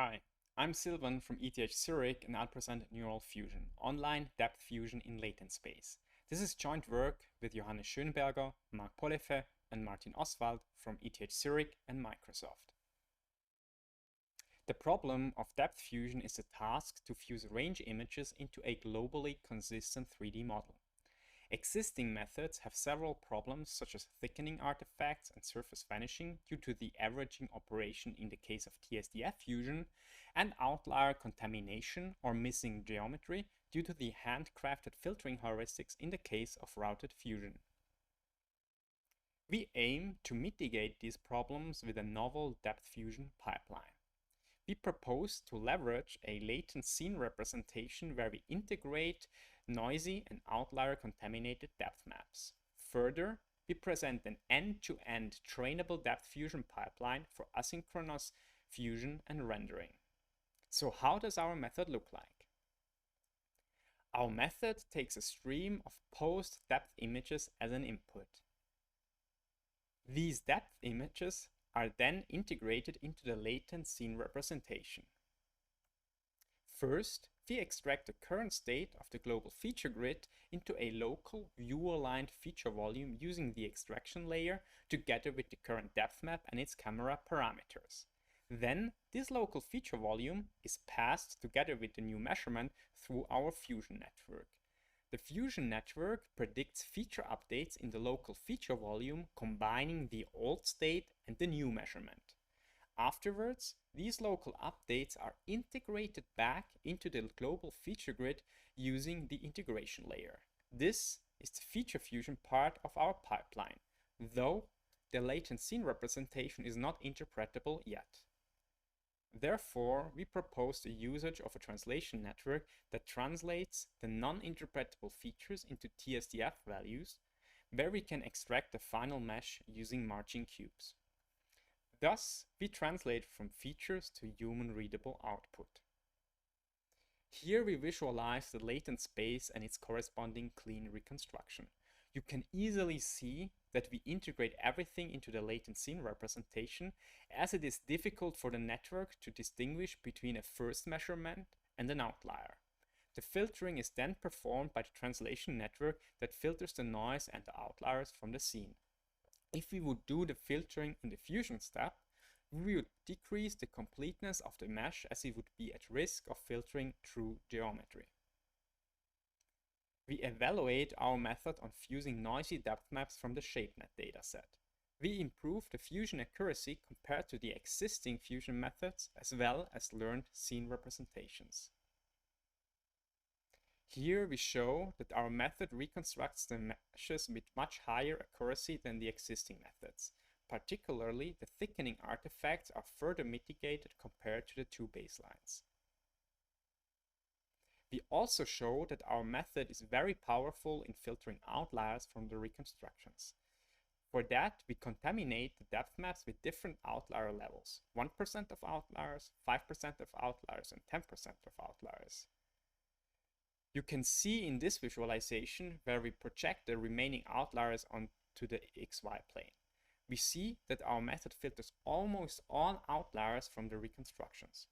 Hi, I'm Silvan from ETH Zurich and I'll present NeuralFusion, online depth fusion in latent space. This is joint work with Johannes Schönberger, Marc Pollefe and Martin Oswald from ETH Zurich and Microsoft. The problem of depth fusion is the task to fuse range images into a globally consistent 3D model. Existing methods have several problems such as thickening artifacts and surface vanishing due to the averaging operation in the case of TSDF fusion, and outlier contamination or missing geometry due to the handcrafted filtering heuristics in the case of routed fusion. We aim to mitigate these problems with a novel depth fusion pipeline. We propose to leverage a latent scene representation where we integrate noisy and outlier contaminated depth maps. Further, we present an end-to-end trainable depth fusion pipeline for asynchronous fusion and rendering. So how does our method look like? Our method takes a stream of post-depth images as an input. These depth images are then integrated into the latent scene representation. First, we extract the current state of the global feature grid into a local view-aligned feature volume using the extraction layer together with the current depth map and its camera parameters. Then, this local feature volume is passed together with the new measurement through our fusion network. The fusion network predicts feature updates in the local feature volume, combining the old state and the new measurement. Afterwards, these local updates are integrated back into the global feature grid using the integration layer. This is the feature fusion part of our pipeline, though the latent scene representation is not interpretable yet. Therefore, we propose the usage of a translation network that translates the non-interpretable features into TSDF values, where we can extract the final mesh using margin cubes. Thus, we translate from features to human-readable output. Here we visualize the latent space and its corresponding clean reconstruction. You can easily see that we integrate everything into the latent scene representation, as it is difficult for the network to distinguish between a first measurement and an outlier. The filtering is then performed by the translation network that filters the noise and the outliers from the scene. If we would do the filtering in the fusion step, we would decrease the completeness of the mesh as it would be at risk of filtering through geometry. We evaluate our method on fusing noisy depth maps from the ShapeNet dataset. We improve the fusion accuracy compared to the existing fusion methods as well as learned scene representations. Here we show that our method reconstructs the meshes with much higher accuracy than the existing methods. Particularly, the thickening artifacts are further mitigated compared to the two baselines. We also show that our method is very powerful in filtering outliers from the reconstructions. For that, we contaminate the depth maps with different outlier levels: 1% of outliers, 5% of outliers, and 10% of outliers. You can see in this visualization where we project the remaining outliers onto the XY plane. We see that our method filters almost all outliers from the reconstructions.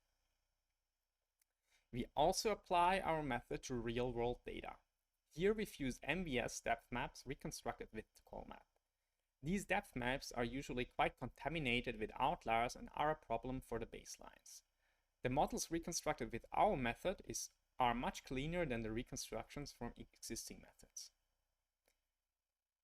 We also apply our method to real-world data. Here we fuse MVS depth maps reconstructed with the call map. These depth maps are usually quite contaminated with outliers and are a problem for the baselines. The models reconstructed with our method are much cleaner than the reconstructions from existing methods.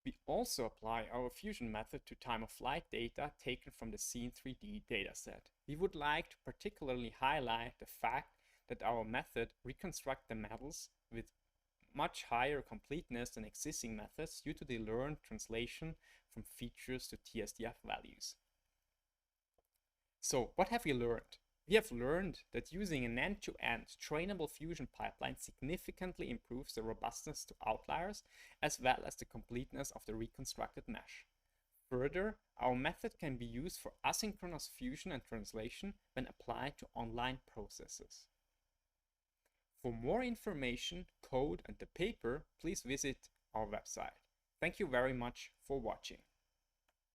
We also apply our fusion method to time-of-flight data taken from the Scene3D dataset. We would like to particularly highlight the fact that our method reconstructs the models with much higher completeness than existing methods due to the learned translation from features to TSDF values. So, what have we learned? We have learned that using an end-to-end trainable fusion pipeline significantly improves the robustness to outliers as well as the completeness of the reconstructed mesh. Further, our method can be used for asynchronous fusion and translation when applied to online processes. For more information, code, and the paper, please visit our website. Thank you very much for watching.